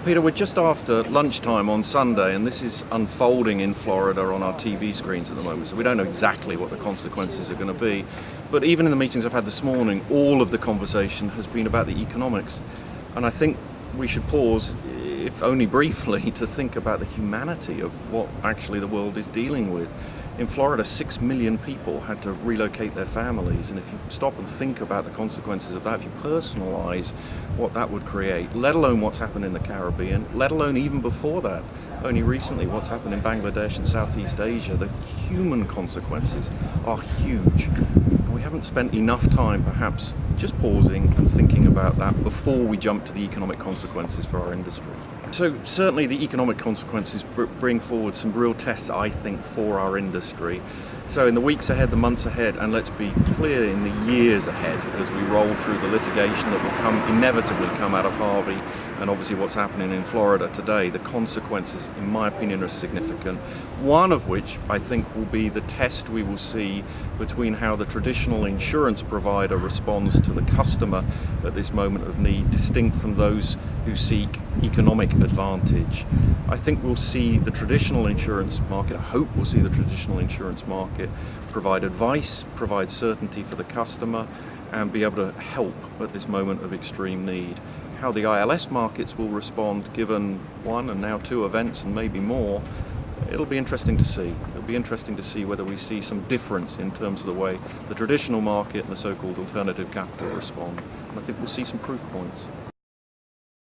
Peter, we're just after lunchtime on Sunday, and this is unfolding in Florida on our TV screens at the moment, so we don't know exactly what the consequences are going to be. But even in the meetings I've had this morning, all of the conversation has been about the economics. And I think we should pause, if only briefly, to think about the humanity of what actually the world is dealing with. In Florida, 6 million people had to relocate their families, and if you stop and think about the consequences of that, if you personalize what that would create, let alone what's happened in the Caribbean, let alone even before that, only recently what's happened in Bangladesh and Southeast Asia, the human consequences are huge. And we haven't spent enough time perhaps just pausing and thinking about that before we jump to the economic consequences for our industry. So certainly the economic consequences bring forward some real tests, I think, for our industry. So in the weeks ahead, the months ahead, and let's be clear, in the years ahead, as we roll through the litigation that will inevitably come out of Harvey, and obviously what's happening in Florida today, the consequences, in my opinion, are significant. One of which I think will be the test we will see between how the traditional insurance provider responds to the customer at this moment of need, distinct from those who seek economic advantage. I think we'll see the traditional insurance market, I hope we'll see the traditional insurance market provide advice, provide certainty for the customer, and be able to help at this moment of extreme need. How the ILS markets will respond given one and now two events and maybe more, it'll be interesting to see. It'll be interesting to see whether we see some difference in terms of the way the traditional market and the so-called alternative capital respond. And I think we'll see some proof points.